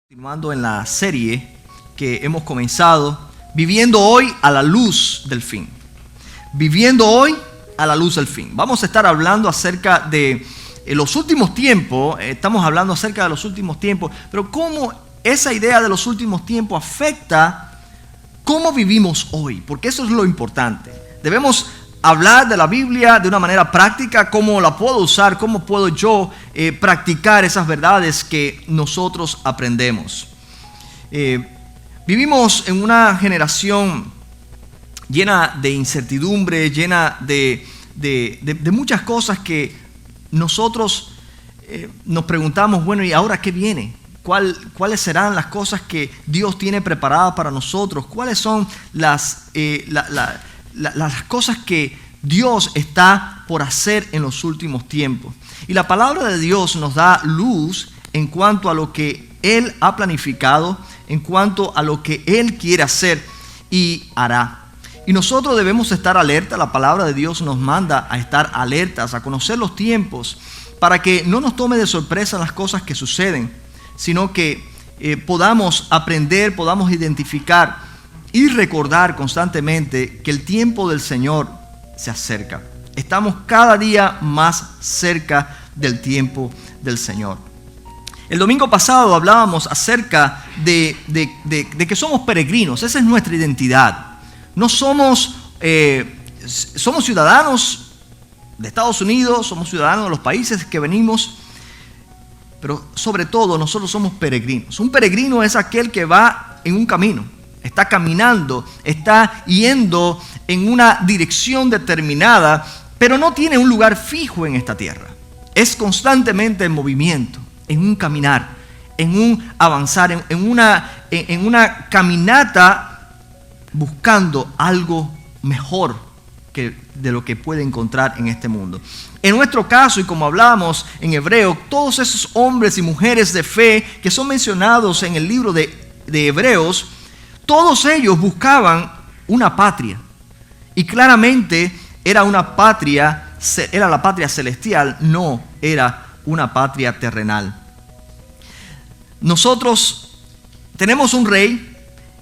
Continuando en la serie que hemos comenzado, viviendo hoy a la luz del fin. Viviendo hoy a la luz del fin. Vamos a estar hablando acerca de los últimos tiempos. Estamos hablando acerca de los últimos tiempos, pero cómo esa idea de los últimos tiempos afecta cómo vivimos hoy, porque eso es lo importante. Debemos hablar de la Biblia de una manera práctica, cómo la puedo usar, cómo puedo yo practicar esas verdades que nosotros aprendemos. Vivimos en una generación llena de incertidumbre, llena de muchas cosas que nosotros nos preguntamos, bueno, ¿y ahora qué viene? ¿Cuáles serán las cosas que Dios tiene preparadas para nosotros? ¿Cuáles son las cosas que Dios está por hacer en los últimos tiempos? Y la palabra de Dios nos da luz en cuanto a lo que Él ha planificado, en cuanto a lo que Él quiere hacer y hará. Y nosotros debemos estar alerta. La palabra de Dios nos manda a estar alertas, a conocer los tiempos, para que no nos tome de sorpresa las cosas que suceden, sino que podamos aprender, podamos identificar y recordar constantemente que el tiempo del Señor se acerca. Estamos cada día más cerca del tiempo del Señor. El domingo pasado hablábamos acerca de que somos peregrinos. Esa es nuestra identidad. No somos ciudadanos de Estados Unidos, somos ciudadanos de los países que venimos, pero sobre todo nosotros somos peregrinos. Un peregrino es aquel que va en un camino. Está caminando, está yendo en una dirección determinada, pero no tiene un lugar fijo en esta tierra. Es constantemente en movimiento, en un caminar, en un avanzar, en una caminata buscando algo mejor de lo que puede encontrar en este mundo. En nuestro caso, y como hablábamos en Hebreo, todos esos hombres y mujeres de fe que son mencionados en el libro de Hebreos, todos ellos buscaban una patria, y claramente era la patria celestial, no era una patria terrenal. Nosotros tenemos un rey,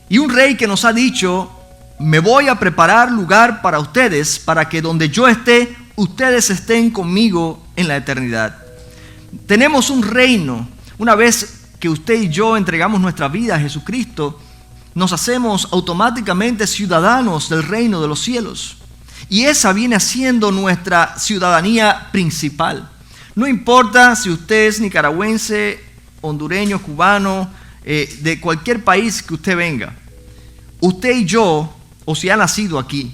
y un rey que nos ha dicho: me voy a preparar lugar para ustedes, para que donde yo esté, ustedes estén conmigo en la eternidad. Tenemos un reino. Una vez que usted y yo entregamos nuestra vida a Jesucristo, nos hacemos automáticamente ciudadanos del reino de los cielos. Y esa viene siendo nuestra ciudadanía principal. No importa si usted es nicaragüense, hondureño, cubano, de cualquier país que usted venga. Usted y yo, o si ha nacido aquí,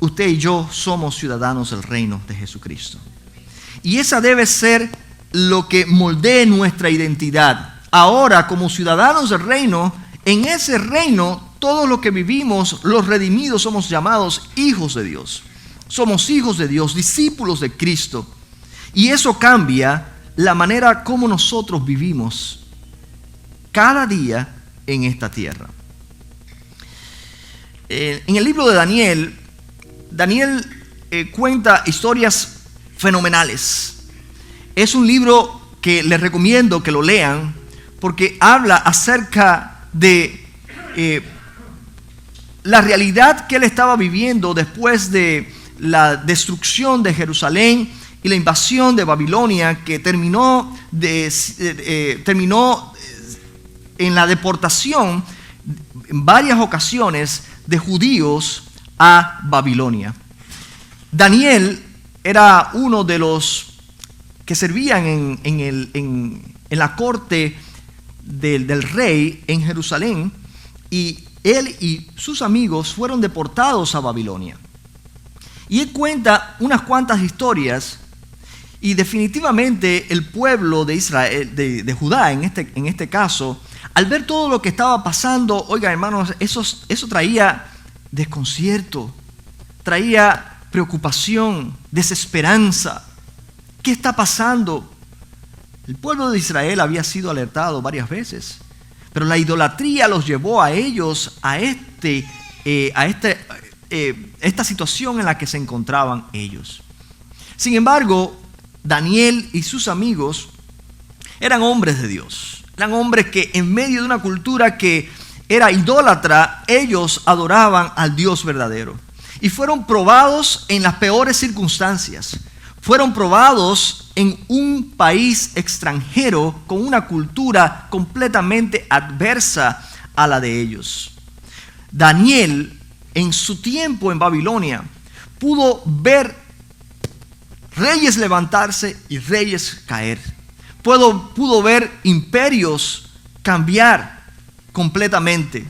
usted y yo somos ciudadanos del reino de Jesucristo. Y esa debe ser lo que moldee nuestra identidad. Ahora, como ciudadanos del reino, en ese reino, todos los que vivimos, los redimidos, somos llamados hijos de Dios. Somos hijos de Dios, discípulos de Cristo. Y eso cambia la manera como nosotros vivimos cada día en esta tierra. En el libro de Daniel cuenta historias fenomenales. Es un libro que les recomiendo que lo lean, porque habla acerca de la realidad que él estaba viviendo después de la destrucción de Jerusalén y la invasión de Babilonia, que terminó en la deportación en varias ocasiones de judíos a Babilonia. Daniel era uno de los que servían en la corte del rey en Jerusalén, y él y sus amigos fueron deportados a Babilonia. Y él cuenta unas cuantas historias, y definitivamente el pueblo de Israel, de Judá en este caso, al ver todo lo que estaba pasando, oigan hermanos, eso traía desconcierto, traía preocupación, desesperanza. ¿Qué está pasando? El pueblo de Israel había sido alertado varias veces, pero la idolatría los llevó a ellos a esta situación en la que se encontraban ellos. Sin embargo, Daniel y sus amigos eran hombres de Dios. Eran hombres que en medio de una cultura que era idólatra, ellos adoraban al Dios verdadero. Y fueron probados en las peores circunstancias. Fueron probados en un país extranjero con una cultura completamente adversa a la de ellos. Daniel, en su tiempo en Babilonia, pudo ver reyes levantarse y reyes caer. Pudo ver imperios cambiar completamente.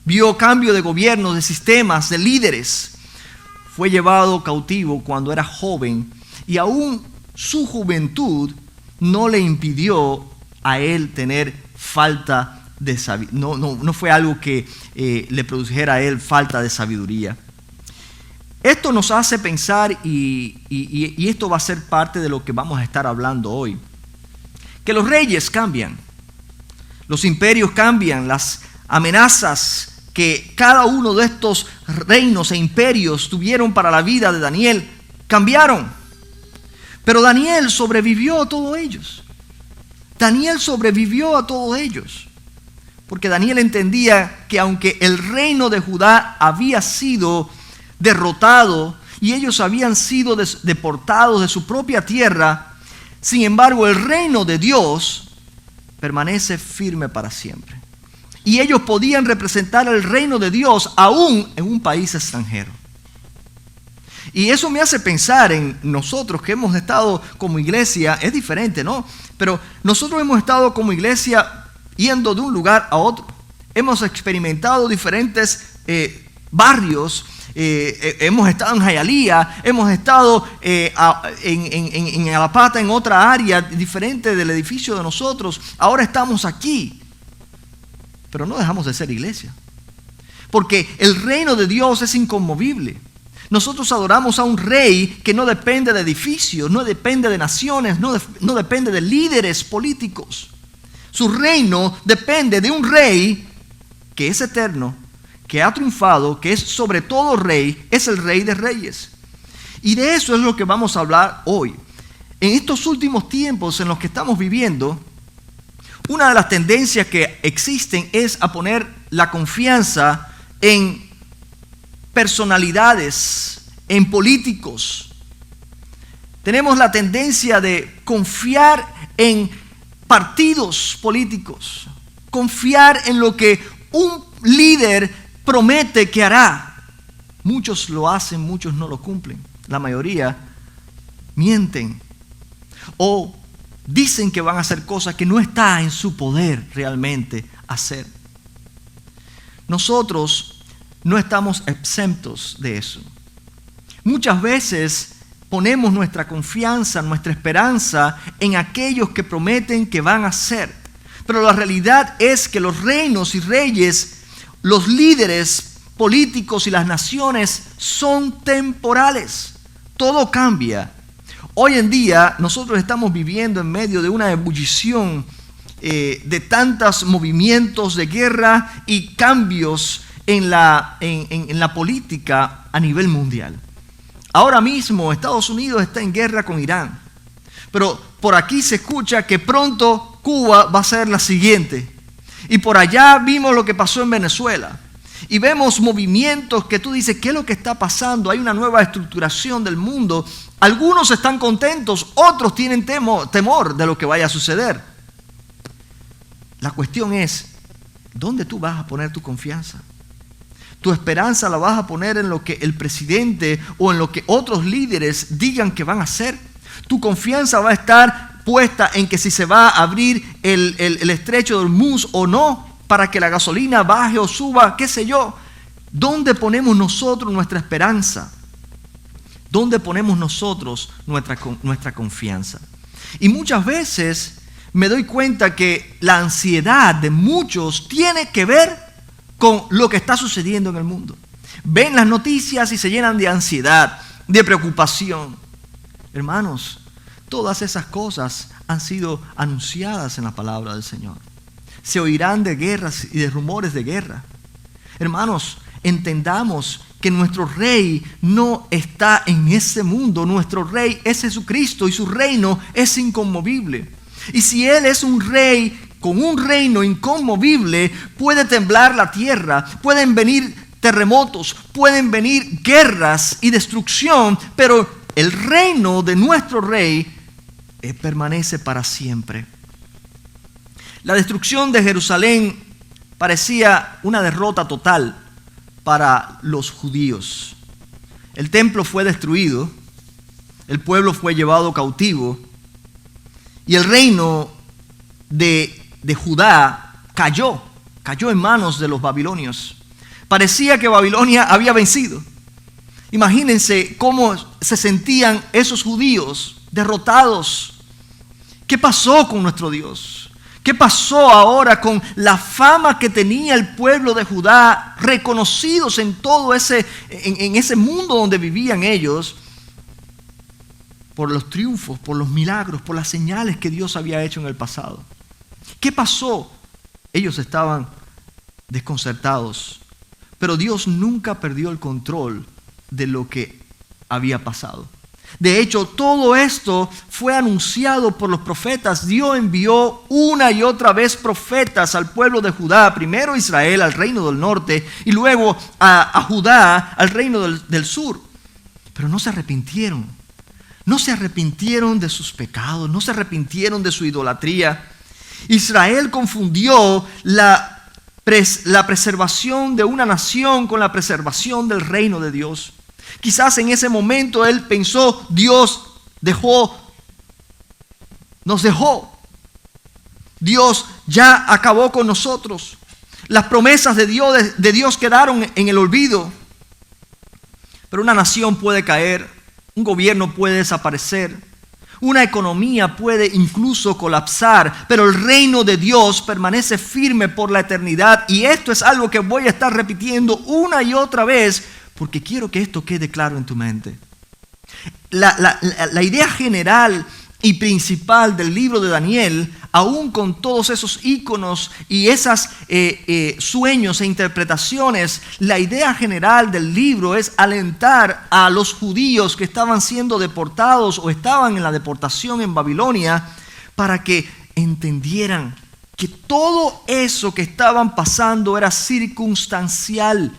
Vio cambio de gobierno, de sistemas, de líderes. Fue llevado cautivo cuando era joven y aún su juventud no le impidió a él tener falta de sabiduría. No fue algo que le produjera a él falta de sabiduría. Esto nos hace pensar y esto va a ser parte de lo que vamos a estar hablando hoy. Que los reyes cambian, los imperios cambian, las amenazas que cada uno de estos reinos e imperios tuvieron para la vida de Daniel cambiaron. Pero Daniel sobrevivió a todos ellos. Daniel sobrevivió a todos ellos. Porque Daniel entendía que aunque el reino de Judá había sido derrotado y ellos habían sido deportados de su propia tierra, sin embargo el reino de Dios permanece firme para siempre. Y ellos podían representar el reino de Dios aún en un país extranjero. Y eso me hace pensar en nosotros que hemos estado como iglesia. Es diferente, ¿no? Pero nosotros hemos estado como iglesia yendo de un lugar a otro. Hemos experimentado diferentes barrios. Hemos estado en Hialeah, hemos estado en Alapata, en otra área diferente del edificio de nosotros. Ahora estamos aquí. Pero no dejamos de ser iglesia. Porque el reino de Dios es inconmovible. Nosotros adoramos a un rey que no depende de edificios, no depende de naciones, no depende de líderes políticos. Su reino depende de un rey que es eterno, que ha triunfado, que es sobre todo rey, es el Rey de Reyes. Y de eso es lo que vamos a hablar hoy. En estos últimos tiempos en los que estamos viviendo, una de las tendencias que existen es a poner la confianza en personalidades, en políticos. Tenemos la tendencia de confiar en partidos políticos, confiar en lo que un líder promete que hará. Muchos lo hacen, muchos no lo cumplen. La mayoría mienten o dicen que van a hacer cosas que no está en su poder realmente hacer. Nosotros no estamos exentos de eso. Muchas veces ponemos nuestra confianza, nuestra esperanza en aquellos que prometen que van a hacer. Pero la realidad es que los reinos y reyes, los líderes políticos y las naciones son temporales. Todo cambia. Hoy en día nosotros estamos viviendo en medio de una ebullición de tantos movimientos de guerra y cambios en la política a nivel mundial. Ahora mismo Estados Unidos está en guerra con Irán, pero por aquí se escucha que pronto Cuba va a ser la siguiente. Y por allá vimos lo que pasó en Venezuela. Y vemos movimientos que tú dices, ¿qué es lo que está pasando? Hay una nueva estructuración del mundo. Algunos están contentos, otros tienen temor de lo que vaya a suceder. La cuestión es, ¿dónde tú vas a poner tu confianza? Tu esperanza la vas a poner en lo que el presidente o en lo que otros líderes digan que van a hacer. Tu confianza va a estar puesta en que si se va a abrir el estrecho de Hormuz o no, para que la gasolina baje o suba, qué sé yo. ¿Dónde ponemos nosotros nuestra esperanza? ¿Dónde ponemos nosotros nuestra confianza? Y muchas veces me doy cuenta que la ansiedad de muchos tiene que ver con lo que está sucediendo en el mundo. Ven las noticias y se llenan de ansiedad, de preocupación. Hermanos, todas esas cosas han sido anunciadas en la palabra del Señor. Se oirán de guerras y de rumores de guerra. Hermanos, entendamos que nuestro rey no está en ese mundo. Nuestro rey es Jesucristo y su reino es inconmovible. Y si Él es un rey con un reino inconmovible puede temblar la tierra, pueden venir terremotos, pueden venir guerras y destrucción, pero el reino de nuestro rey permanece para siempre. La destrucción de Jerusalén parecía una derrota total para los judíos. El templo fue destruido, el pueblo fue llevado cautivo y el reino de Judá cayó en manos de los babilonios. Parecía que Babilonia había vencido. Imagínense cómo se sentían esos judíos derrotados. ¿Qué pasó con nuestro Dios? ¿Qué pasó ahora con la fama que tenía el pueblo de Judá, reconocidos en todo ese mundo donde vivían ellos, por los triunfos, por los milagros, por las señales que Dios había hecho en el pasado? ¿Qué pasó? Ellos estaban desconcertados, pero Dios nunca perdió el control de lo que había pasado. De hecho, todo esto fue anunciado por los profetas. Dios envió una y otra vez profetas al pueblo de Judá, primero a Israel, al reino del norte, y luego a Judá, al reino del sur. Pero no se arrepintieron. No se arrepintieron de sus pecados, no se arrepintieron de su idolatría. Israel confundió la preservación de una nación con la preservación del reino de Dios. Quizás en ese momento él pensó, Dios nos dejó. Dios ya acabó con nosotros. Las promesas de Dios quedaron en el olvido. Pero una nación puede caer, un gobierno puede desaparecer, una economía puede incluso colapsar, pero el reino de Dios permanece firme por la eternidad. Y esto es algo que voy a estar repitiendo una y otra vez, porque quiero que esto quede claro en tu mente. La idea general y principal del libro de Daniel, aún con todos esos íconos y esos sueños e interpretaciones, la idea general del libro es alentar a los judíos que estaban siendo deportados o estaban en la deportación en Babilonia, para que entendieran que todo eso que estaban pasando era circunstancial.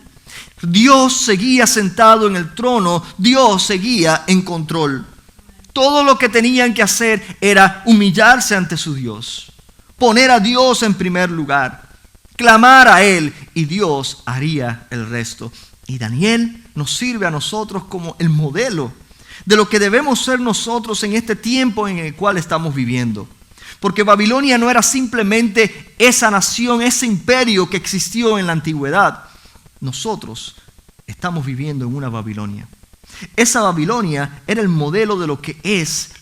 Dios seguía sentado en el trono, Dios seguía en control. Todo lo que tenían que hacer era humillarse ante su Dios, poner a Dios en primer lugar, clamar a Él, y Dios haría el resto. Y Daniel nos sirve a nosotros como el modelo de lo que debemos ser nosotros en este tiempo en el cual estamos viviendo. Porque Babilonia no era simplemente esa nación, ese imperio que existió en la antigüedad. Nosotros estamos viviendo en una Babilonia. Esa Babilonia era el modelo de lo que es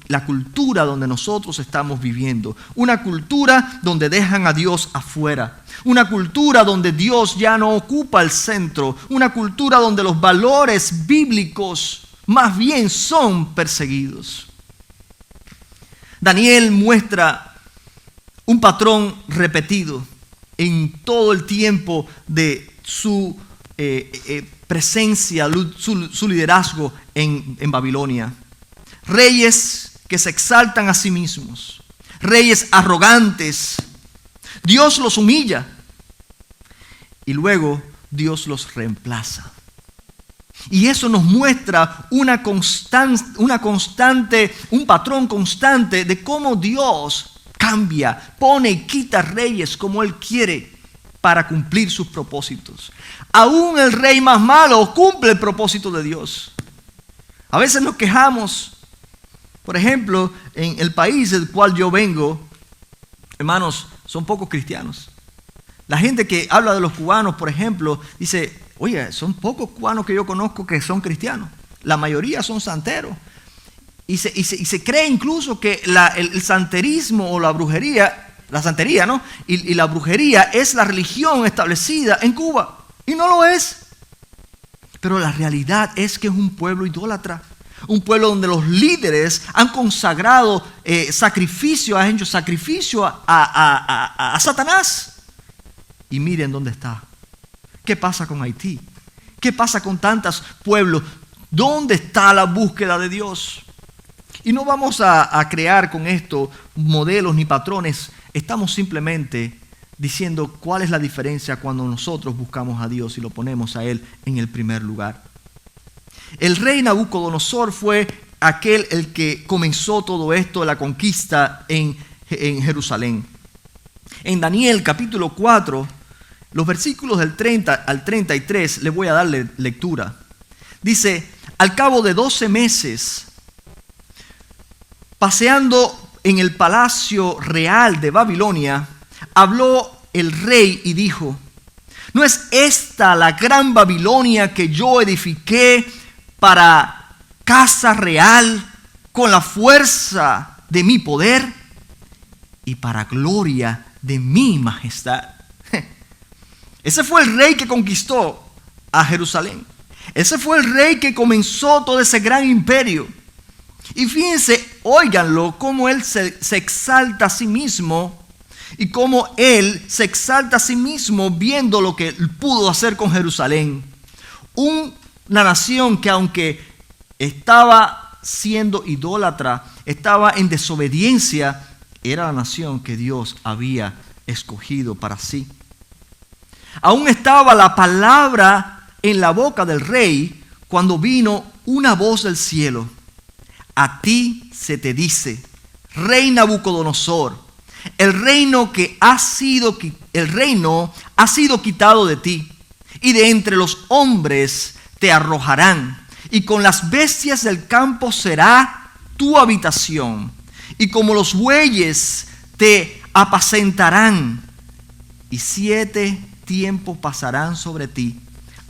la cultura donde nosotros estamos viviendo. Una cultura donde dejan a Dios afuera. Una cultura donde Dios ya no ocupa el centro. Una cultura donde los valores bíblicos más bien son perseguidos. Daniel muestra un patrón repetido en todo el tiempo de su presencia, su liderazgo en Babilonia. Reyes que se exaltan a sí mismos, reyes arrogantes. Dios los humilla y luego Dios los reemplaza. Y eso nos muestra un patrón constante de cómo Dios cambia, pone y quita reyes como Él quiere para cumplir sus propósitos. Aún el rey más malo cumple el propósito de Dios. A veces nos quejamos, por ejemplo, en el país del cual yo vengo, hermanos, son pocos cristianos. La gente que habla de los cubanos, por ejemplo, dice, oye, son pocos cubanos que yo conozco que son cristianos. La mayoría son santeros. Y se cree incluso que el santerismo o la brujería, la santería, ¿no? Y la brujería es la religión establecida en Cuba. Y no lo es. Pero la realidad es que es un pueblo idólatra. Un pueblo donde los líderes han consagrado sacrificio, han hecho sacrificio a Satanás. Y miren dónde está. ¿Qué pasa con Haití? ¿Qué pasa con tantos pueblos? ¿Dónde está la búsqueda de Dios? Y no vamos a crear con esto modelos ni patrones estamos simplemente diciendo cuál es la diferencia cuando nosotros buscamos a Dios y lo ponemos a Él en el primer lugar. El rey Nabucodonosor fue aquel el que comenzó todo esto, la conquista en Jerusalén. En Daniel capítulo 4, los versículos del 30 al 33, le voy a darle lectura. Dice: al cabo de 12 meses, paseando en el palacio real de Babilonia, habló el rey y dijo: ¿no es esta la gran Babilonia que yo edifiqué para casa real con la fuerza de mi poder y para gloria de mi majestad? Ese fue el rey que conquistó a Jerusalén. Ese fue el rey que comenzó todo ese gran imperio. Y fíjense, óiganlo, cómo él se exalta a sí mismo y cómo él se exalta a sí mismo viendo lo que pudo hacer con Jerusalén. Una nación que, aunque estaba siendo idólatra, estaba en desobediencia, era la nación que Dios había escogido para sí. Aún estaba la palabra en la boca del rey cuando vino una voz del cielo: a ti se te dice, rey Nabucodonosor, el reino ha sido quitado de ti, y de entre los hombres te arrojarán, y con las bestias del campo será tu habitación, y como los bueyes te apacentarán, y 7 tiempos pasarán sobre ti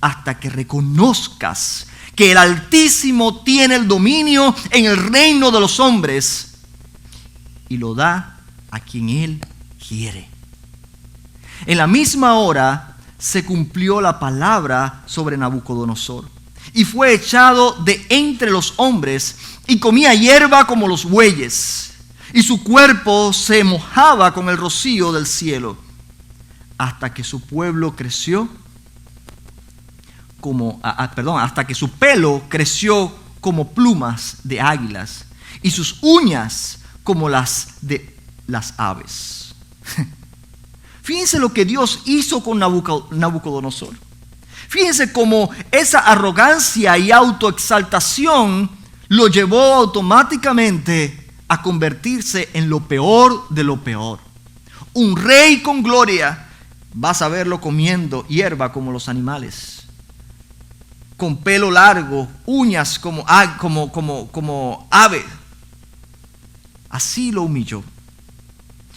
hasta que reconozcas que el Altísimo tiene el dominio en el reino de los hombres y lo da a quien Él quiere. En la misma hora se cumplió la palabra sobre Nabucodonosor y fue echado de entre los hombres y comía hierba como los bueyes, y su cuerpo se mojaba con el rocío del cielo, hasta que su pueblo creció hasta que su pelo creció como plumas de águilas y sus uñas como las de las aves. Fíjense lo que Dios hizo con Nabucodonosor. Fíjense cómo esa arrogancia y autoexaltación lo llevó automáticamente a convertirse en lo peor de lo peor. Un rey con gloria, vas a verlo comiendo hierba como los animales, con pelo largo, uñas como ave. Así lo humilló.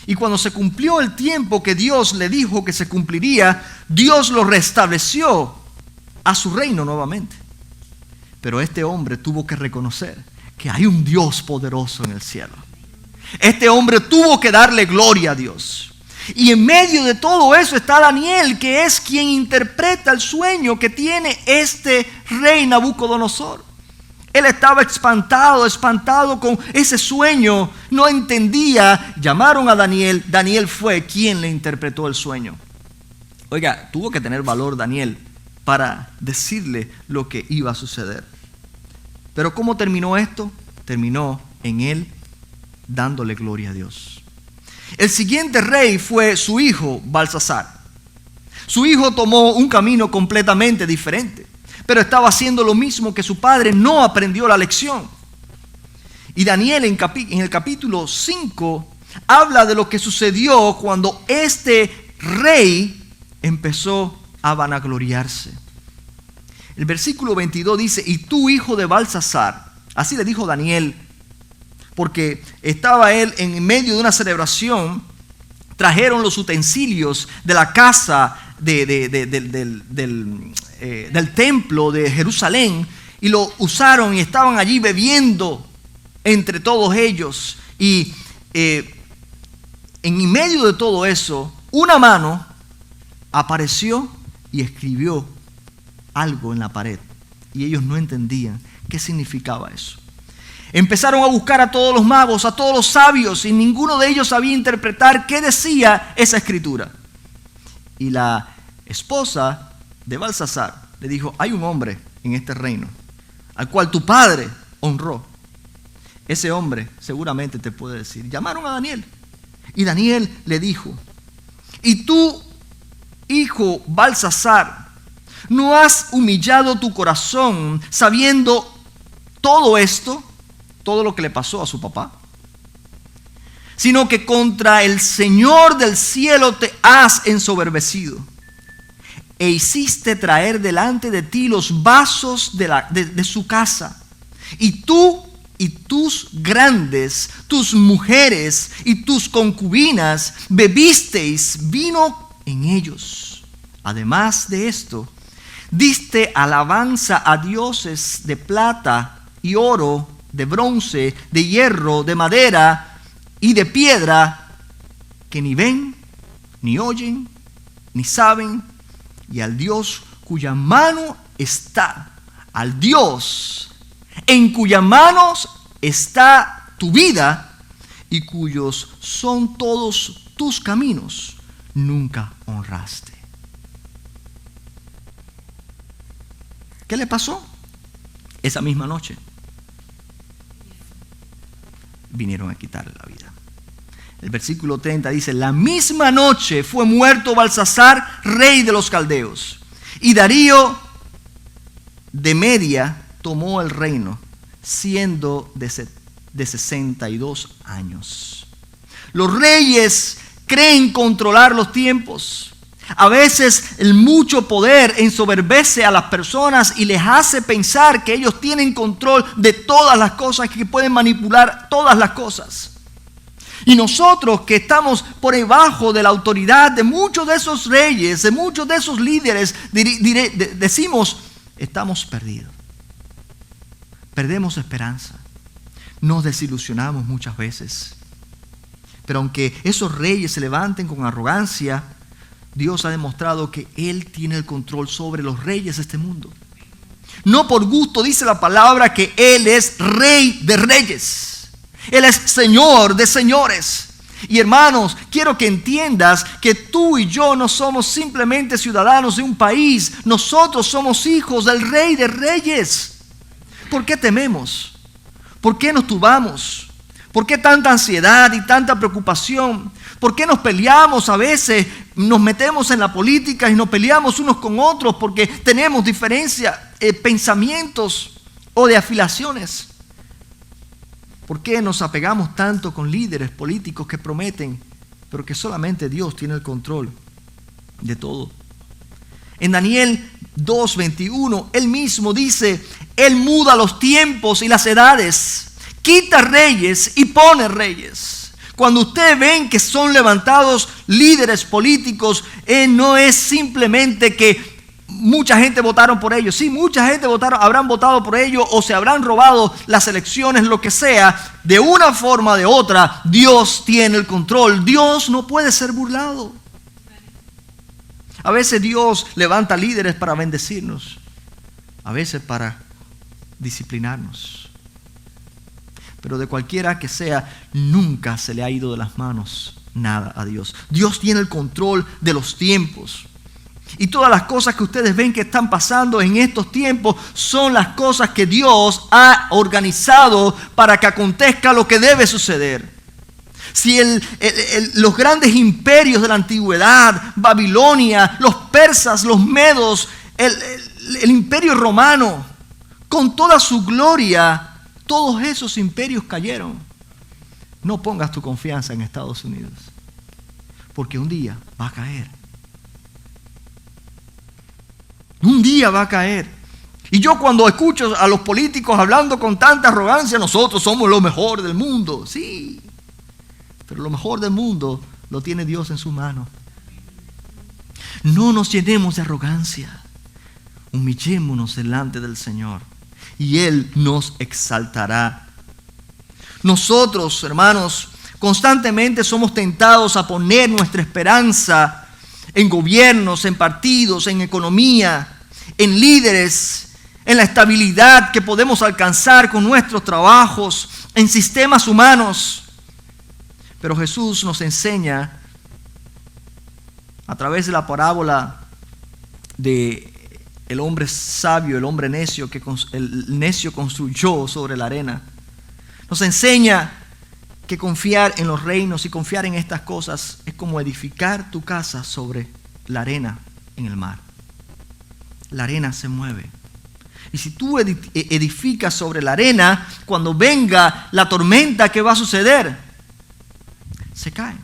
Y cuando se cumplió el tiempo que Dios le dijo que se cumpliría, Dios lo restableció a su reino nuevamente. Pero este hombre tuvo que reconocer que hay un Dios poderoso en el cielo. Este hombre tuvo que darle gloria a Dios. Y en medio de todo eso está Daniel, que es quien interpreta el sueño que tiene este rey Nabucodonosor. Él estaba espantado con ese sueño, no entendía. Llamaron a Daniel, Daniel fue quien le interpretó el sueño. Oiga, tuvo que tener valor Daniel para decirle lo que iba a suceder. Pero ¿cómo terminó esto? Terminó en él dándole gloria a Dios. El siguiente rey fue su hijo Balsasar. Su hijo tomó un camino completamente diferente, pero estaba haciendo lo mismo que su padre, no aprendió la lección. Y Daniel en el capítulo 5 habla de lo que sucedió cuando este rey empezó a vanagloriarse. El versículo 22 dice: y tú, hijo de Balsasar, así le dijo Daniel, porque estaba él en medio de una celebración, trajeron los utensilios de la casa del templo de Jerusalén y lo usaron y estaban allí bebiendo entre todos ellos. Y en medio de todo eso, una mano apareció y escribió algo en la pared y ellos no entendían qué significaba eso. Empezaron a buscar a todos los magos, a todos los sabios, y ninguno de ellos sabía interpretar qué decía esa escritura. Y la esposa de Balsasar le dijo: hay un hombre en este reino al cual tu padre honró. Ese hombre seguramente te puede decir. Llamaron a Daniel Y Daniel le dijo: ¿y tú, hijo Balsasar, no has humillado tu corazón sabiendo todo esto, todo lo que le pasó a su papá? Sino que contra el Señor del cielo te has ensoberbecido, e hiciste traer delante de ti los vasos de su casa, y tú y tus grandes, tus mujeres y tus concubinas bebisteis vino en ellos. Además de esto, diste alabanza a dioses de plata y oro, de bronce, de hierro, de madera y de piedra, que ni ven, ni oyen, ni saben, y al Dios cuya mano está, al Dios en cuyas manos está tu vida y cuyos son todos tus caminos, nunca honraste. ¿Qué le pasó? Esa misma noche vinieron a quitarle la vida. El versículo 30 dice: la misma noche fue muerto Balsasar, rey de los caldeos, y Darío de Media tomó el reino, siendo de 62 años. Los reyes creen controlar los tiempos. A veces el mucho poder ensoberbece a las personas y les hace pensar que ellos tienen control de todas las cosas, que pueden manipular todas las cosas. Y nosotros que estamos por debajo de la autoridad de muchos de esos reyes, de muchos de esos líderes, decimos: estamos perdidos. Perdemos esperanza. Nos desilusionamos muchas veces. Pero aunque esos reyes se levanten con arrogancia, Dios ha demostrado que Él tiene el control sobre los reyes de este mundo. No por gusto dice la palabra que Él es Rey de reyes. Él es Señor de señores. Y hermanos, quiero que entiendas que tú y yo no somos simplemente ciudadanos de un país. Nosotros somos hijos del Rey de reyes. ¿Por qué tememos? ¿Por qué nos turbamos? ¿Por qué tanta ansiedad y tanta preocupación? ¿Por qué nos peleamos a veces? Nos metemos en la política y nos peleamos unos con otros porque tenemos diferencias, pensamientos o de afiliaciones. ¿Por qué nos apegamos tanto con líderes políticos que prometen, pero que solamente Dios tiene el control de todo? En Daniel 2:21, Él mismo dice: Él muda los tiempos y las edades, quita reyes y pone reyes. Cuando ustedes ven que son levantados líderes políticos, no es simplemente que mucha gente votaron por ellos. Sí, mucha gente habrán votado por ellos o se habrán robado las elecciones, lo que sea. De una forma o de otra, Dios tiene el control. Dios no puede ser burlado. A veces Dios levanta líderes para bendecirnos, a veces para disciplinarnos. Pero de cualquiera que sea, nunca se le ha ido de las manos nada a Dios. Dios tiene el control de los tiempos. Y todas las cosas que ustedes ven que están pasando en estos tiempos son las cosas que Dios ha organizado para que acontezca lo que debe suceder. Si los grandes imperios de la antigüedad, Babilonia, los persas, los medos, el imperio romano, con toda su gloria, todos esos imperios cayeron. No pongas tu confianza en Estados Unidos, porque un día va a caer. Un día va a caer. Y yo cuando escucho a los políticos hablando con tanta arrogancia, nosotros somos lo mejor del mundo. Sí, pero lo mejor del mundo lo tiene Dios en su mano. No nos llenemos de arrogancia. Humillémonos delante del Señor y Él nos exaltará. Nosotros, hermanos, constantemente somos tentados a poner nuestra esperanza en gobiernos, en partidos, en economía, en líderes, en la estabilidad que podemos alcanzar con nuestros trabajos, en sistemas humanos. Pero Jesús nos enseña a través de la parábola de el hombre sabio, el hombre necio, que el necio construyó sobre la arena. Nos enseña que confiar en los reinos y confiar en estas cosas es como edificar tu casa sobre la arena en el mar. La arena se mueve. Y si tú edificas sobre la arena, cuando venga la tormenta, ¿qué va a suceder? Se cae.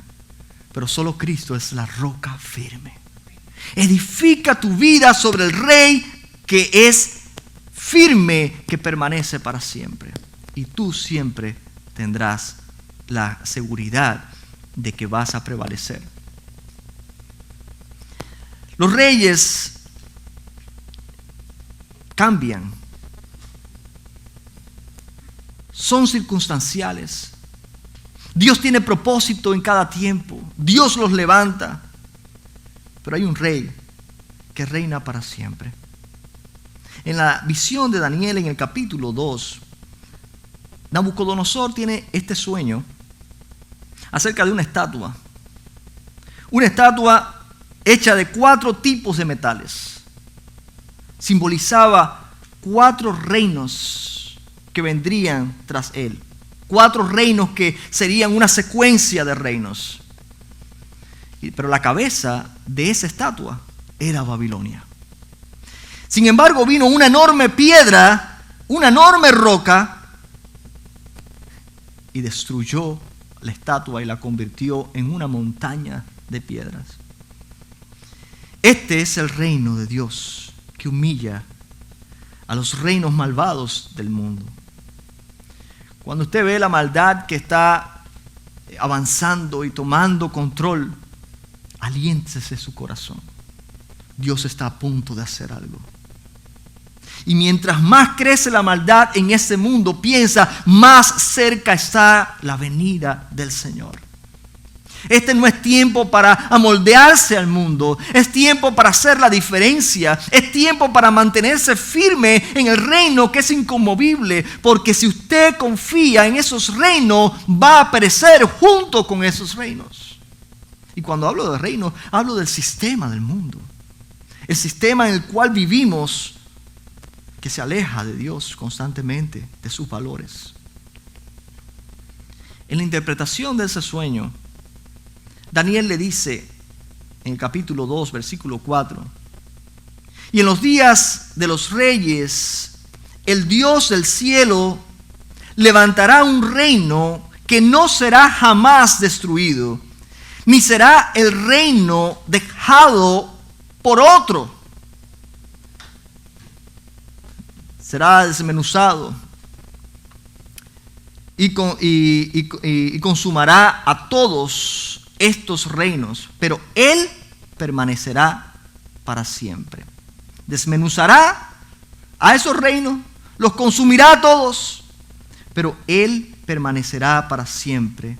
Pero solo Cristo es la roca firme. Edifica tu vida sobre el Rey que es firme, que permanece para siempre. Y tú siempre tendrás la seguridad de que vas a prevalecer. Los reyes cambian. Son circunstanciales. Dios tiene propósito en cada tiempo. Dios los levanta. Pero hay un rey que reina para siempre. En la visión de Daniel en el capítulo 2, Nabucodonosor tiene este sueño acerca de una estatua. Una estatua hecha de 4 tipos de metales. Simbolizaba 4 reinos que vendrían tras él. 4 reinos que serían una secuencia de reinos. Pero la cabeza de esa estatua era Babilonia. Sin embargo, vino una enorme piedra, una enorme roca, y destruyó la estatua y la convirtió en una montaña de piedras. Este es el reino de Dios que humilla a los reinos malvados del mundo. Cuando usted ve la maldad que está avanzando y tomando control, aliéntese su corazón. Dios está a punto de hacer algo. Y mientras más crece la maldad en este mundo, piensa, más cerca está la venida del Señor. Este no es tiempo para amoldearse al mundo. Es tiempo para hacer la diferencia. Es tiempo para mantenerse firme en el reino que es inconmovible. Porque si usted confía en esos reinos, va a perecer junto con esos reinos. Y cuando hablo de reino, hablo del sistema del mundo. El sistema en el cual vivimos, que se aleja de Dios constantemente, de sus valores. En la interpretación de ese sueño, Daniel le dice en el capítulo 2, versículo 4, y en los días de los reyes, el Dios del cielo levantará un reino que no será jamás destruido, ni será el reino dejado por otro. Será desmenuzado y consumará a todos estos reinos, pero Él permanecerá para siempre. Desmenuzará a esos reinos, los consumirá a todos, pero Él permanecerá para siempre.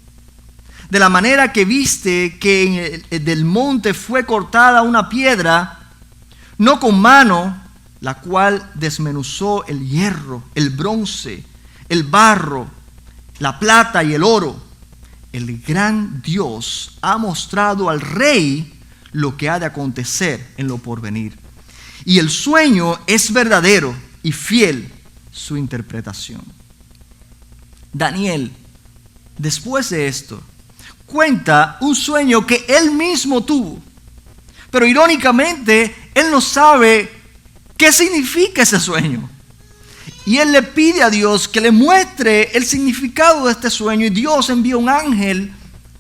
De la manera que viste que del monte fue cortada una piedra, no con mano, la cual desmenuzó el hierro, el bronce, el barro, la plata y el oro. El gran Dios ha mostrado al rey lo que ha de acontecer en lo porvenir. Y el sueño es verdadero y fiel su interpretación. Daniel, después de esto, cuenta un sueño que él mismo tuvo. Pero irónicamente, él no sabe ¿qué significa ese sueño? Y él le pide a Dios que le muestre el significado de este sueño. Y Dios envía un ángel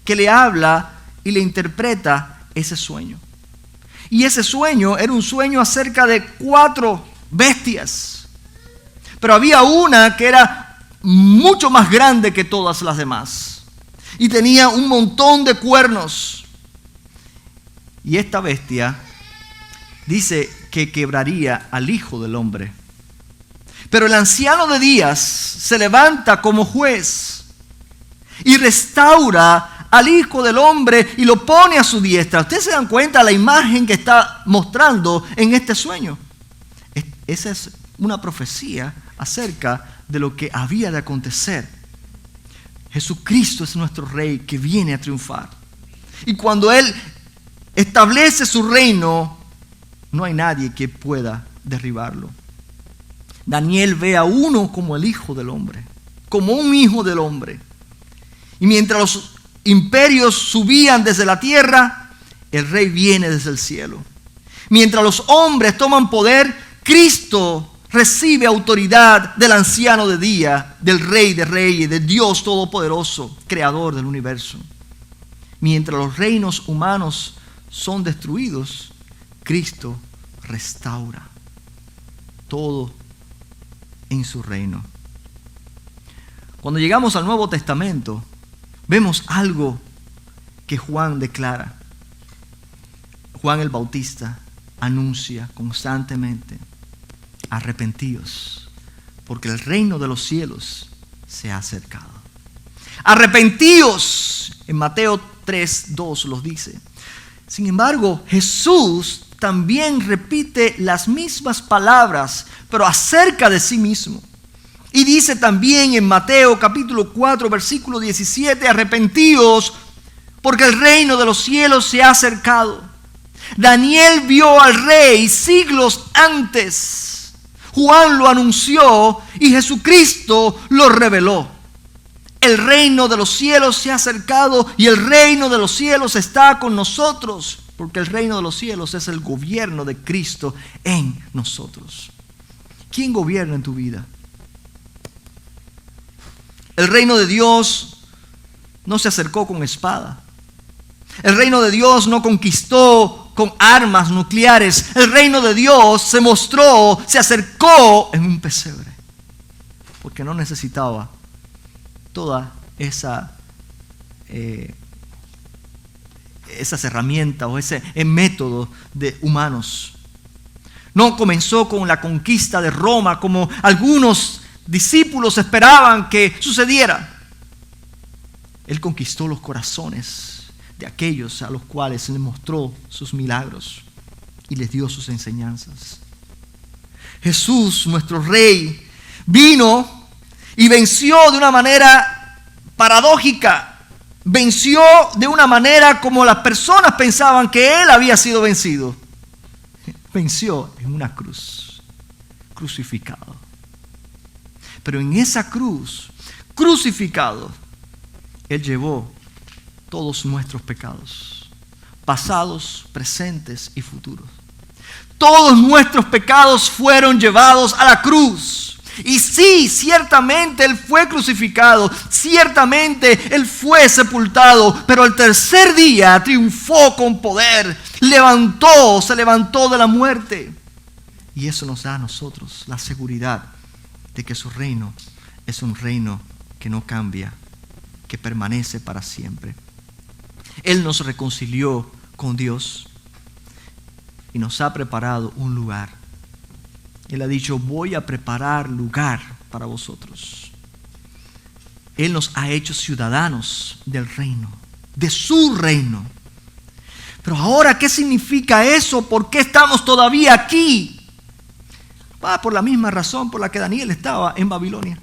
que le habla y le interpreta ese sueño. Y ese sueño era un sueño acerca de 4 bestias. Pero había una que era mucho más grande que todas las demás. Y tenía un montón de cuernos. Y esta bestia dice que quebraría al Hijo del Hombre. Pero el anciano de días se levanta como juez y restaura al Hijo del Hombre y lo pone a su diestra. Ustedes se dan cuenta de la imagen que está mostrando en este sueño. Esa es una profecía acerca de lo que había de acontecer. Jesucristo es nuestro Rey que viene a triunfar. Y cuando Él establece su reino, no hay nadie que pueda derribarlo. Daniel ve a uno como el Hijo del Hombre, como un hijo del hombre. Y mientras los imperios subían desde la tierra, el Rey viene desde el cielo. Mientras los hombres toman poder, Cristo recibe autoridad del anciano de día, del Rey de reyes, del Dios todopoderoso, creador del universo. Mientras los reinos humanos son destruidos, Cristo restaura todo en su reino. Cuando llegamos al Nuevo Testamento, vemos algo que Juan declara. Juan el Bautista anuncia constantemente: arrepentíos, porque el reino de los cielos se ha acercado. Arrepentíos, en Mateo 3:2 los dice. Sin embargo, Jesús también repite las mismas palabras, pero acerca de sí mismo. Y dice también en Mateo capítulo 4, versículo 17, arrepentíos, porque el reino de los cielos se ha acercado. Daniel vio al rey siglos antes. Juan lo anunció y Jesucristo lo reveló. El reino de los cielos se ha acercado y el reino de los cielos está con nosotros, porque el reino de los cielos es el gobierno de Cristo en nosotros. ¿Quién gobierna en tu vida? El reino de Dios no se acercó con espada. El reino de Dios no conquistó con armas nucleares. El reino de Dios se mostró, se acercó en un pesebre, porque no necesitaba toda esas herramientas o ese método de humanos. No comenzó con la conquista de Roma como algunos discípulos esperaban que sucediera. Él conquistó los corazones de aquellos a los cuales le mostró sus milagros y les dio sus enseñanzas. Jesús, nuestro Rey, vino y venció de una manera paradójica. Venció de una manera como las personas pensaban que Él había sido vencido. Venció en una cruz, crucificado. Pero en esa cruz, crucificado, Él llevó todos nuestros pecados, pasados, presentes y futuros. Todos nuestros pecados fueron llevados a la cruz. Y sí, ciertamente Él fue crucificado, ciertamente Él fue sepultado, pero el tercer día triunfó con poder, se levantó de la muerte. Y eso nos da a nosotros la seguridad de que su reino es un reino que no cambia, que permanece para siempre. Él nos reconcilió con Dios y nos ha preparado un lugar. Él ha dicho: voy a preparar lugar para vosotros. Él nos ha hecho ciudadanos del reino, de su reino. Pero ahora, ¿qué significa eso? ¿Por qué estamos todavía aquí? Por la misma razón por la que Daniel estaba en Babilonia.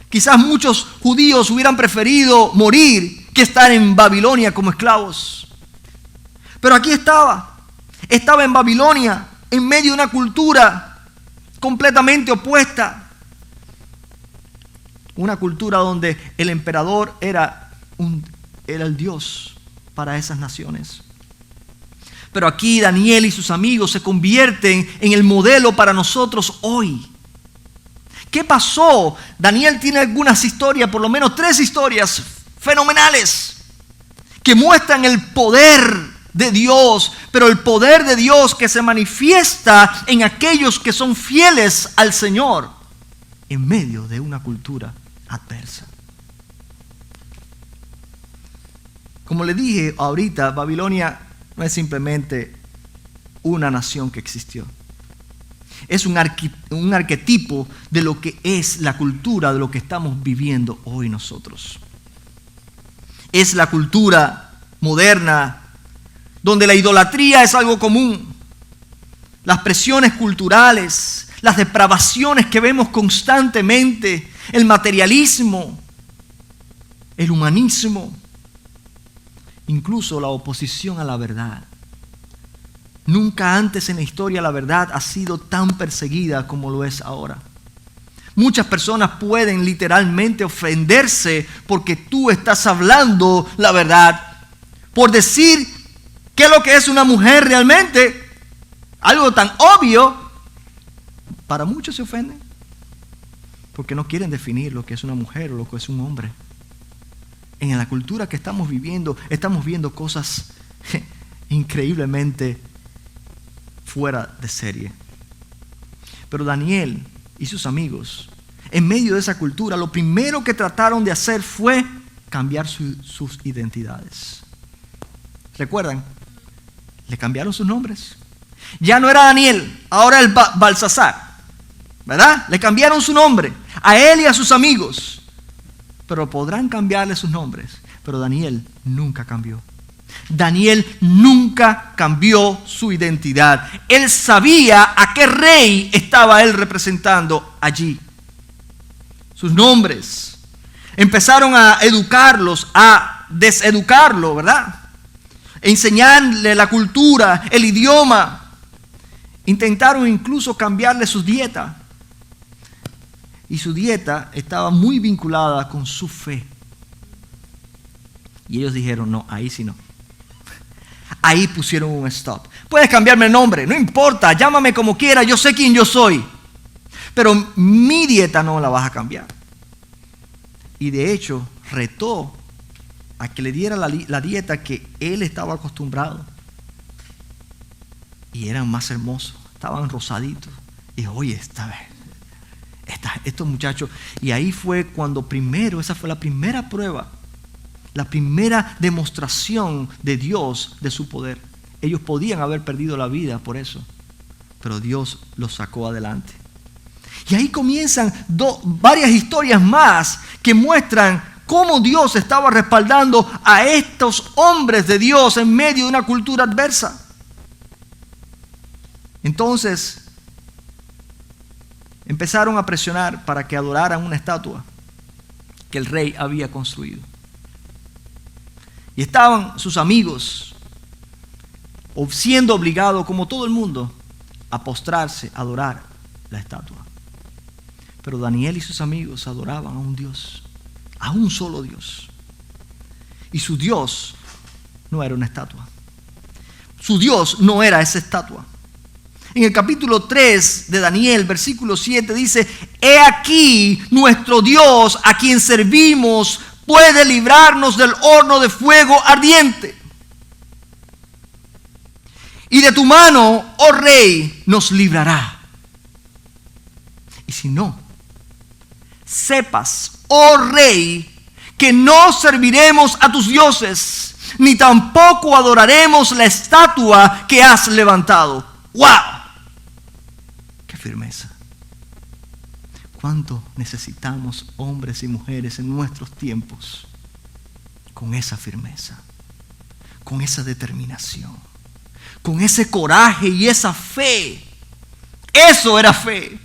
Quizás muchos judíos hubieran preferido morir que estar en Babilonia como esclavos. Pero aquí estaba en Babilonia, en medio de una cultura completamente opuesta. Una cultura donde el emperador era el Dios para esas naciones. Pero aquí Daniel y sus amigos se convierten en el modelo para nosotros hoy. ¿Qué pasó? Daniel tiene algunas historias, por lo menos 3 historias fenomenales, que muestran el poder de Dios, pero el poder de Dios que se manifiesta en aquellos que son fieles al Señor en medio de una cultura adversa. Como le dije ahorita, Babilonia no es simplemente una nación que existió. Es un arquetipo de lo que es la cultura de lo que estamos viviendo hoy nosotros. Es la cultura moderna donde la idolatría es algo común. Las presiones culturales, las depravaciones que vemos constantemente, el materialismo, el humanismo, incluso la oposición a la verdad. Nunca antes en la historia la verdad ha sido tan perseguida como lo es ahora. Muchas personas pueden literalmente ofenderse porque tú estás hablando la verdad. Por decir qué es lo que es una mujer realmente, algo tan obvio, para muchos se ofenden. Porque no quieren definir lo que es una mujer o lo que es un hombre. En la cultura que estamos viviendo cosas increíblemente fuera de serie. Pero Daniel y sus amigos, en medio de esa cultura, lo primero que trataron de hacer fue cambiar sus identidades. ¿Recuerdan? Le cambiaron sus nombres. Ya no era Daniel, ahora el Balsasar, ¿verdad? Le cambiaron su nombre a él y a sus amigos. Pero podrán cambiarle sus nombres. Pero Daniel nunca cambió. Daniel nunca cambió su identidad. Él sabía a qué rey estaba él representando allí. Sus nombres empezaron a educarlos, a deseducarlo, ¿verdad? Enseñarle la cultura, el idioma. Intentaron incluso cambiarle su dieta. Y su dieta estaba muy vinculada con su fe. Y ellos dijeron, no, ahí sí no. Ahí pusieron un stop. Puedes cambiarme el nombre, no importa, llámame como quiera, yo sé quién yo soy. Pero mi dieta no la vas a cambiar. Y de hecho, retó a que le diera la dieta que él estaba acostumbrado. Y eran más hermosos, estaban rosaditos. Y dijo, oye, estos muchachos. Y ahí fue cuando esa fue la primera prueba. La primera demostración de Dios, de su poder. Ellos podían haber perdido la vida por eso, pero Dios los sacó adelante. Y ahí comienzan varias historias más que muestran cómo Dios estaba respaldando a estos hombres de Dios en medio de una cultura adversa. Entonces, empezaron a presionar para que adoraran una estatua que el rey había construido. Y estaban sus amigos siendo obligados, como todo el mundo, a postrarse, a adorar la estatua. Pero Daniel y sus amigos adoraban a un Dios, a un solo Dios. Y su Dios no era una estatua. Su Dios no era esa estatua. En el capítulo 3 de Daniel, versículo 7, dice: He aquí nuestro Dios, a quien servimos, puede librarnos del horno de fuego ardiente. Y de tu mano, oh rey, nos librará. Y si no, sepas, oh rey, que no serviremos a tus dioses, ni tampoco adoraremos la estatua que has levantado. ¡Wow! ¡Qué firmeza! ¿Cuánto necesitamos hombres y mujeres en nuestros tiempos con esa firmeza, con esa determinación, con ese coraje y esa fe? Eso era fe.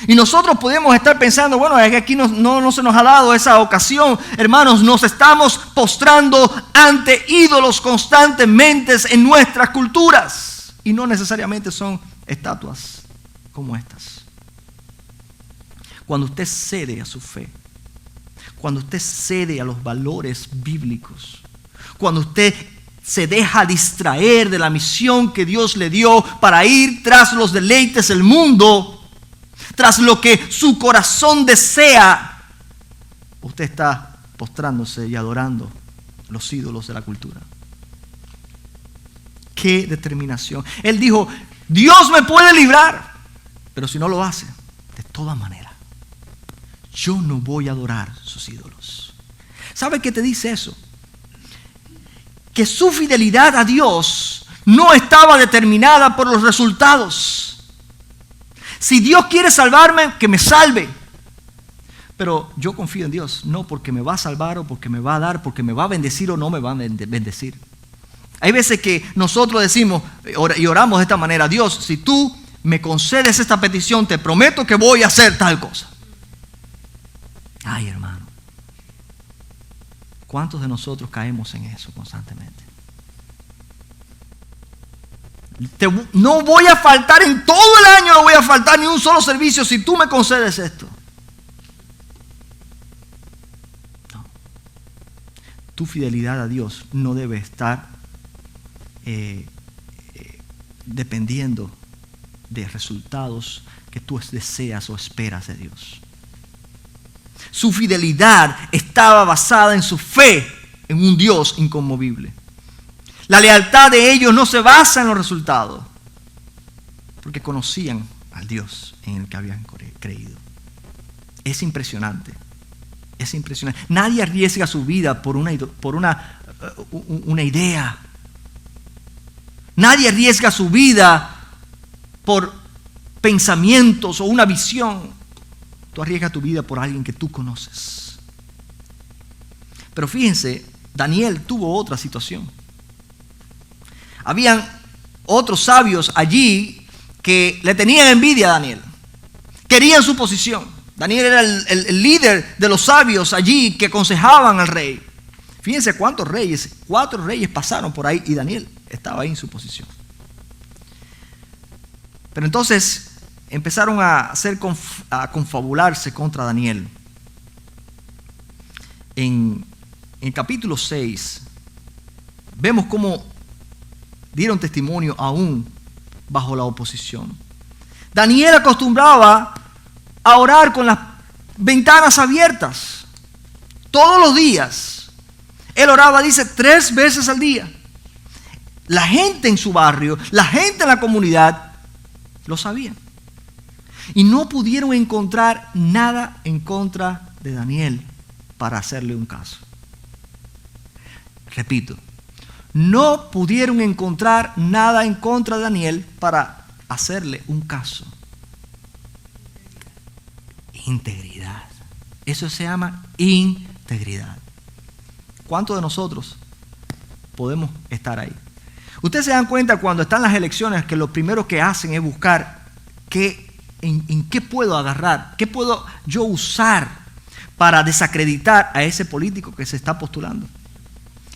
Y nosotros podemos estar pensando, bueno, es que aquí no se nos ha dado esa ocasión. Hermanos, nos estamos postrando ante ídolos constantemente en nuestras culturas. Y no necesariamente son estatuas como estas. Cuando usted cede a su fe, cuando usted cede a los valores bíblicos, cuando usted se deja distraer de la misión que Dios le dio para ir tras los deleites del mundo, tras lo que su corazón desea, usted está postrándose y adorando los ídolos de la cultura. ¡Qué determinación! Él dijo, Dios me puede librar, pero si no lo hace, de todas maneras, yo no voy a adorar sus ídolos. ¿Sabe qué te dice eso? Que su fidelidad a Dios no estaba determinada por los resultados. Si Dios quiere salvarme, que me salve. Pero yo confío en Dios, no porque me va a salvar o porque me va a dar, porque me va a bendecir o no me va a bendecir. Hay veces que nosotros decimos y oramos de esta manera: Dios, si tú me concedes esta petición, te prometo que voy a hacer tal cosa. Ay, hermano, ¿cuántos de nosotros caemos en eso constantemente? No voy a faltar en todo el año, no voy a faltar ni un solo servicio si tú me concedes esto. No. Tu fidelidad a Dios no debe estar dependiendo de resultados que tú deseas o esperas de Dios. Su fidelidad estaba basada en su fe en un Dios inconmovible. La lealtad de ellos no se basa en los resultados, porque conocían al Dios en el que habían creído. Es impresionante. Es impresionante. Nadie arriesga su vida por una idea. Nadie arriesga su vida por pensamientos o una visión. Tú arriesgas tu vida por alguien que tú conoces. Pero fíjense, Daniel tuvo otra situación. Habían otros sabios allí que le tenían envidia a Daniel. Querían su posición. Daniel era el líder de los sabios allí que aconsejaban al rey. Fíjense cuántos reyes, 4 reyes pasaron por ahí y Daniel estaba ahí en su posición. Pero entonces empezaron a confabularse contra Daniel. En el capítulo 6 vemos cómo dieron testimonio aún bajo la oposición. Daniel acostumbraba a orar con las ventanas abiertas todos los días. Él oraba, dice, 3 veces al día. La gente en su barrio, la gente en la comunidad lo sabían. Y no pudieron encontrar nada en contra de Daniel para hacerle un caso. Repito, no pudieron encontrar nada en contra de Daniel para hacerle un caso. Integridad. Eso se llama integridad. ¿Cuántos de nosotros podemos estar ahí? Ustedes se dan cuenta cuando están las elecciones que lo primero que hacen es buscar en qué puedo agarrar, qué puedo yo usar para desacreditar a ese político que se está postulando.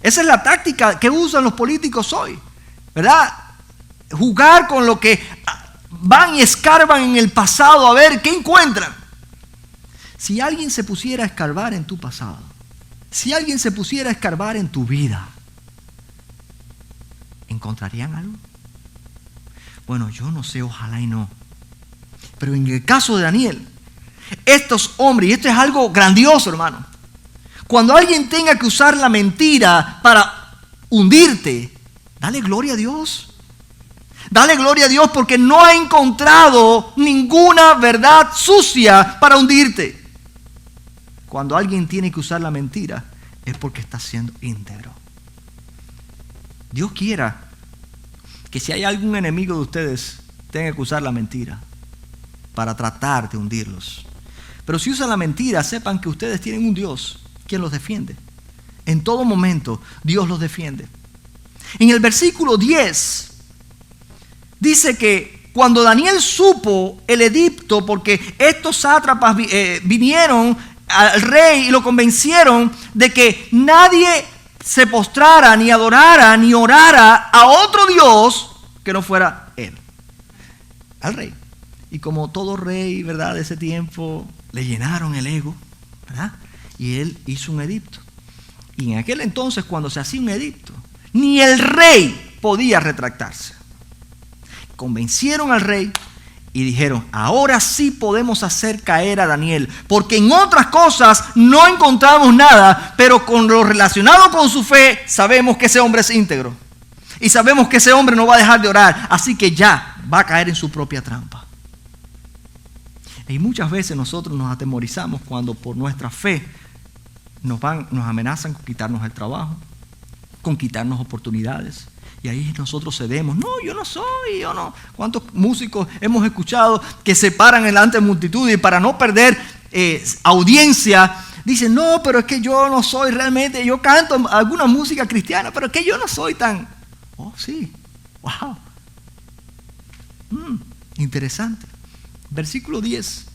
Esa es la táctica que usan los políticos hoy, ¿verdad? Jugar con lo que van y escarban en el pasado a ver qué encuentran. Si alguien se pusiera a escarbar en tu pasado, si alguien se pusiera a escarbar en tu vida, ¿encontrarían algo? Bueno, yo no sé, ojalá y no. Pero en el caso de Daniel, estos hombres, y esto es algo grandioso, hermano. Cuando alguien tenga que usar la mentira para hundirte, dale gloria a Dios. Dale gloria a Dios porque no ha encontrado ninguna verdad sucia para hundirte. Cuando alguien tiene que usar la mentira, es porque está siendo íntegro. Dios quiera que si hay algún enemigo de ustedes, tenga que usar la mentira para tratar de hundirlos. Pero si usan la mentira, sepan que ustedes tienen un Dios quien los defiende. En todo momento, Dios los defiende. En el versículo 10, dice que cuando Daniel supo el edicto, porque estos sátrapas vinieron al rey y lo convencieron de que nadie se postrara, ni adorara, ni orara a otro Dios que no fuera él, al rey. Y como todo rey, ¿verdad?, de ese tiempo, le llenaron el ego, ¿verdad? Y él hizo un edicto. Y en aquel entonces, cuando se hacía un edicto, ni el rey podía retractarse. Convencieron al rey y dijeron, ahora sí podemos hacer caer a Daniel, porque en otras cosas no encontramos nada, pero con lo relacionado con su fe, sabemos que ese hombre es íntegro. Y sabemos que ese hombre no va a dejar de orar, así que ya va a caer en su propia trampa. Y muchas veces nosotros nos atemorizamos cuando por nuestra fe nos amenazan con quitarnos el trabajo, con quitarnos oportunidades. Y ahí nosotros cedemos. No, yo no soy, yo no. ¿Cuántos músicos hemos escuchado que se paran delante de multitud y para no perder audiencia dicen, no, pero es que yo no soy realmente, yo canto alguna música cristiana, pero es que yo no soy tan... Oh, sí, wow. Interesante. Versículo 10.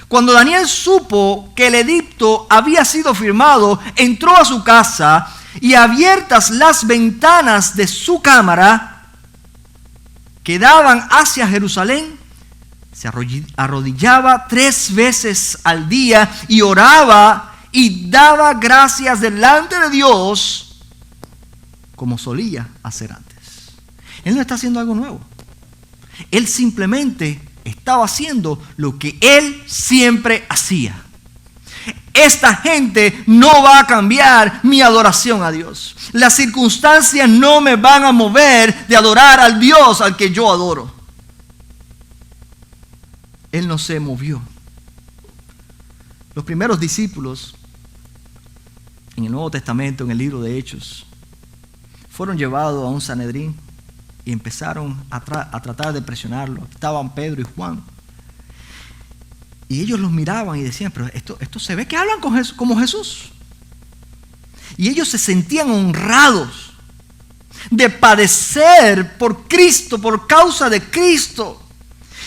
Cuando Daniel supo que el edicto había sido firmado, entró a su casa y abiertas las ventanas de su cámara, que daban hacia Jerusalén, se arrodillaba 3 veces al día y oraba y daba gracias delante de Dios como solía hacer antes. Él no está haciendo algo nuevo. Él simplemente estaba haciendo lo que él siempre hacía. Esta gente no va a cambiar mi adoración a Dios. Las circunstancias no me van a mover de adorar al Dios al que yo adoro. Él no se movió. Los primeros discípulos en el Nuevo Testamento, en el libro de Hechos, fueron llevados a un Sanedrín y empezaron a tratar de presionarlo. Estaban Pedro y Juan. Y ellos los miraban y decían, pero esto se ve que hablan como Jesús. Y ellos se sentían honrados de padecer por Cristo, por causa de Cristo.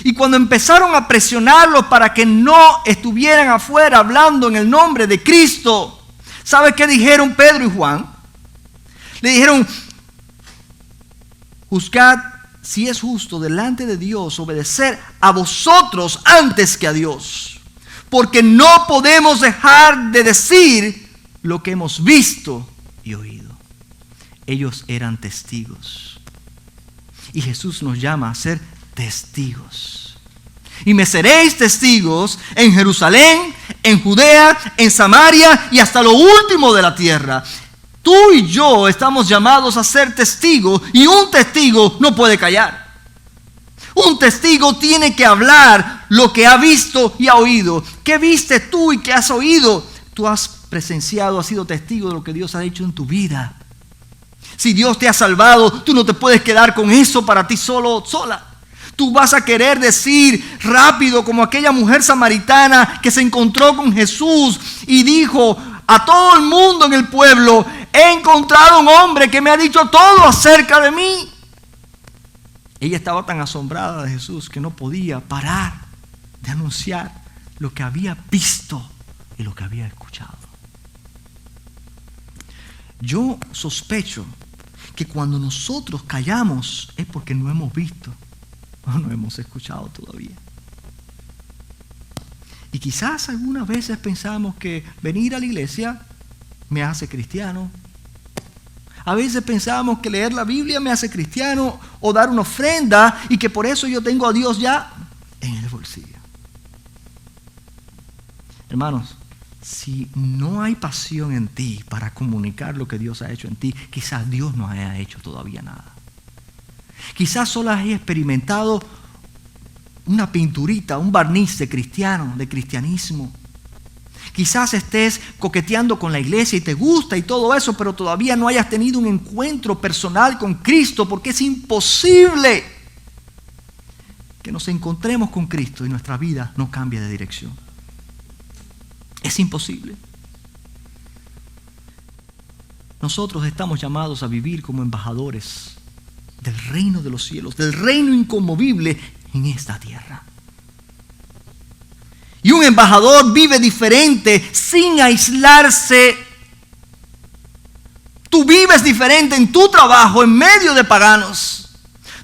Y cuando empezaron a presionarlos para que no estuvieran afuera hablando en el nombre de Cristo, ¿sabe qué dijeron Pedro y Juan? Le dijeron, juzgad si es justo delante de Dios obedecer a vosotros antes que a Dios. Porque no podemos dejar de decir lo que hemos visto y oído. Ellos eran testigos. Y Jesús nos llama a ser testigos. Y me seréis testigos en Jerusalén, en Judea, en Samaria y hasta lo último de la tierra. Tú y yo estamos llamados a ser testigos y un testigo no puede callar. Un testigo tiene que hablar lo que ha visto y ha oído. ¿Qué viste tú y qué has oído? Tú has presenciado, has sido testigo de lo que Dios ha hecho en tu vida. Si Dios te ha salvado, tú no te puedes quedar con eso para ti sola. Tú vas a querer decir rápido, como aquella mujer samaritana que se encontró con Jesús y dijo a todo el mundo en el pueblo, he encontrado un hombre que me ha dicho todo acerca de mí. Ella estaba tan asombrada de Jesús que no podía parar de anunciar lo que había visto y lo que había escuchado. Yo sospecho que cuando nosotros callamos es porque no hemos visto o no hemos escuchado todavía. Y quizás algunas veces pensamos que venir a la iglesia me hace cristiano. A veces pensamos que leer la Biblia me hace cristiano o dar una ofrenda y que por eso yo tengo a Dios ya en el bolsillo. Hermanos, si no hay pasión en ti para comunicar lo que Dios ha hecho en ti, quizás Dios no haya hecho todavía nada. Quizás solo has experimentado una pinturita, un barniz de cristiano, de cristianismo. Quizás estés coqueteando con la iglesia y te gusta y todo eso, pero todavía no hayas tenido un encuentro personal con Cristo, porque es imposible que nos encontremos con Cristo y nuestra vida no cambie de dirección. Es imposible. Nosotros estamos llamados a vivir como embajadores del reino de los cielos, del reino inconmovible en esta tierra. Y un embajador vive diferente sin aislarse. Tú vives diferente en tu trabajo en medio de paganos.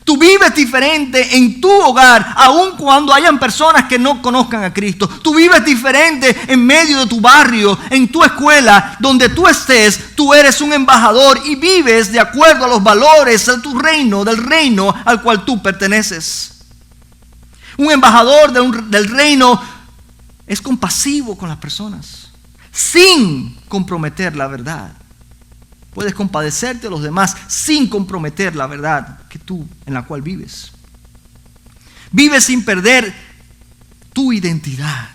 Tú vives diferente en tu hogar, aun cuando hayan personas que no conozcan a Cristo. Tú vives diferente en medio de tu barrio, en tu escuela, donde tú estés. Tú eres un embajador y vives de acuerdo a los valores de tu reino, del reino al cual tú perteneces. Un embajador del reino es compasivo con las personas, sin comprometer la verdad. Puedes compadecerte a los demás sin comprometer la verdad en la cual vives. Vives sin perder tu identidad.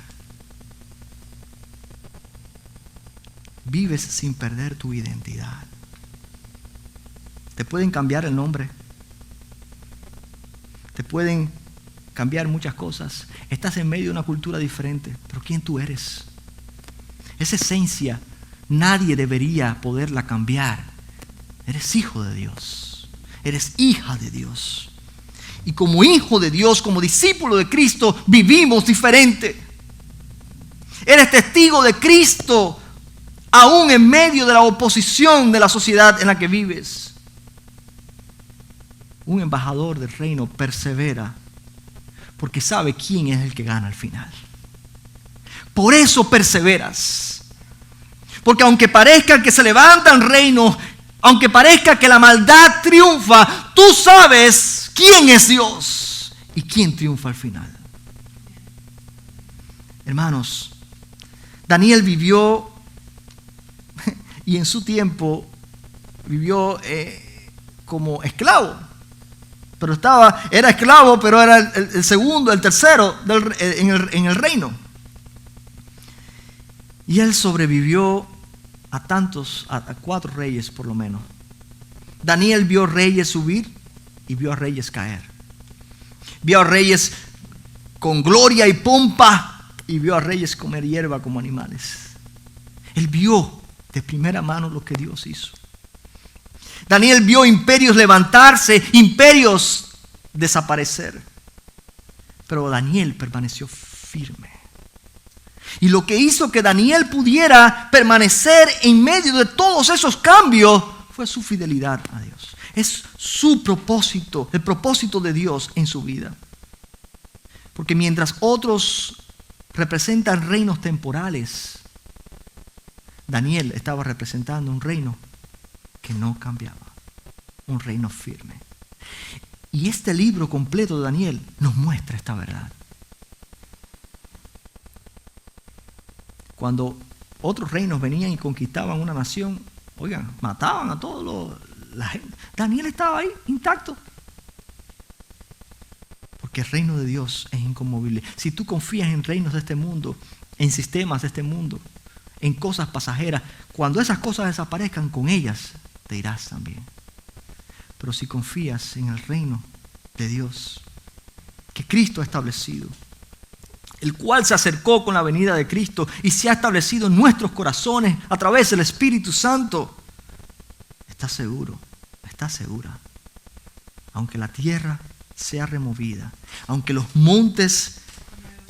Vives sin perder tu identidad. Te pueden cambiar el nombre. Te pueden cambiar muchas cosas. Estás en medio de una cultura diferente, pero ¿quién tú eres? Esa esencia nadie debería poderla cambiar. Eres hijo de Dios. Eres hija de Dios. Y como hijo de Dios, como discípulo de Cristo, vivimos diferente. Eres testigo de Cristo, aún en medio de la oposición de la sociedad en la que vives. Un embajador del reino persevera porque sabe quién es el que gana al final. Por eso perseveras. Porque aunque parezca que se levantan reinos, aunque parezca que la maldad triunfa, tú sabes quién es Dios y quién triunfa al final. Hermanos, Daniel vivió, y en su tiempo vivió como esclavo. Pero era esclavo, pero era el segundo, el tercero en el reino. Y él sobrevivió a 4 reyes por lo menos. Daniel vio reyes subir y vio a reyes caer. Vio a reyes con gloria y pompa y vio a reyes comer hierba como animales. Él vio de primera mano lo que Dios hizo. Daniel vio imperios levantarse, imperios desaparecer. Pero Daniel permaneció firme. Y lo que hizo que Daniel pudiera permanecer en medio de todos esos cambios fue su fidelidad a Dios. Es su propósito, el propósito de Dios en su vida. Porque mientras otros representan reinos temporales, Daniel estaba representando un reino que no cambiaba, un reino firme. Y este libro completo de Daniel nos muestra esta verdad. Cuando otros reinos venían y conquistaban una nación, oigan, mataban a todos la gente. Daniel estaba ahí intacto. Porque el reino de Dios es inconmovible. Si tú confías en reinos de este mundo, en sistemas de este mundo, en cosas pasajeras, cuando esas cosas desaparezcan, con ellas te irás también. Pero si confías en el reino de Dios, que Cristo ha establecido, el cual se acercó con la venida de Cristo y se ha establecido en nuestros corazones a través del Espíritu Santo, estás seguro, estás segura. Aunque la tierra sea removida, aunque los montes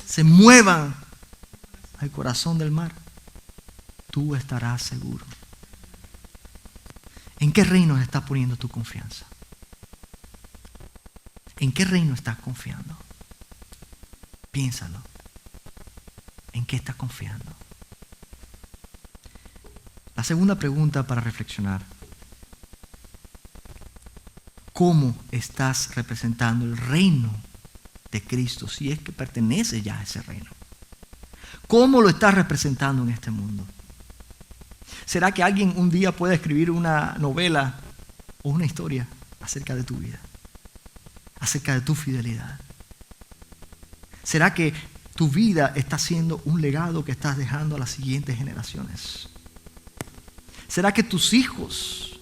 se muevan al corazón del mar, tú estarás seguro. ¿En qué reino estás poniendo tu confianza? ¿En qué reino estás confiando? Piénsalo. ¿En qué estás confiando? La segunda pregunta para reflexionar. ¿Cómo estás representando el reino de Cristo si es que perteneces ya a ese reino? ¿Cómo lo estás representando en este mundo? ¿Será que alguien un día puede escribir una novela o una historia acerca de tu vida? Acerca de tu fidelidad. ¿Será que tu vida está siendo un legado que estás dejando a las siguientes generaciones? ¿Será que tus hijos,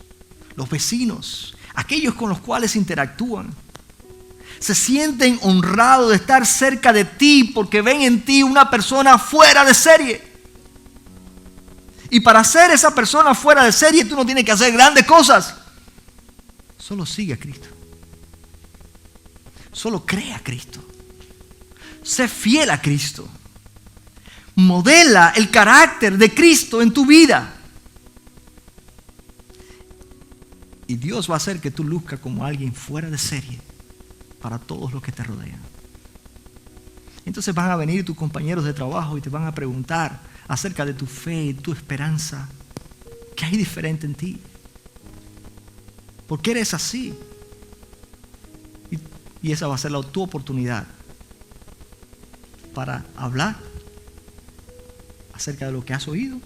los vecinos, aquellos con los cuales interactúan, se sienten honrados de estar cerca de ti porque ven en ti una persona fuera de serie? Y para ser esa persona fuera de serie, tú no tienes que hacer grandes cosas. Solo sigue a Cristo. Solo cree a Cristo. Sé fiel a Cristo. Modela el carácter de Cristo en tu vida. Y Dios va a hacer que tú luzcas como alguien fuera de serie para todos los que te rodean. Entonces van a venir tus compañeros de trabajo y te van a preguntar acerca de tu fe y tu esperanza. ¿Qué hay diferente en ti? ¿Por qué eres así? Y esa va a ser tu oportunidad para hablar acerca de lo que has oído,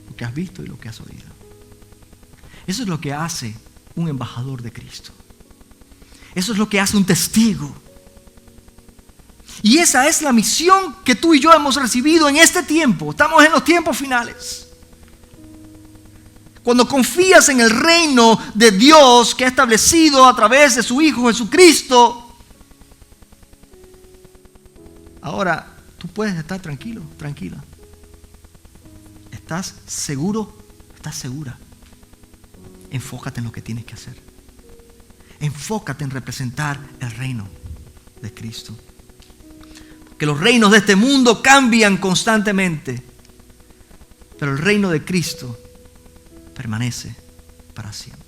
lo que has visto y lo que has oído. Eso es lo que hace un embajador de Cristo. Eso es lo que hace un testigo. Y esa es la misión que tú y yo hemos recibido en este tiempo. Estamos en los tiempos finales. Cuando confías en el reino de Dios que ha establecido a través de su Hijo Jesucristo, ahora tú puedes estar tranquilo, tranquila. ¿Estás seguro? ¿Estás segura? Enfócate en lo que tienes que hacer. Enfócate en representar el reino de Cristo. Porque los reinos de este mundo cambian constantemente, pero el reino de Cristo permanece para siempre.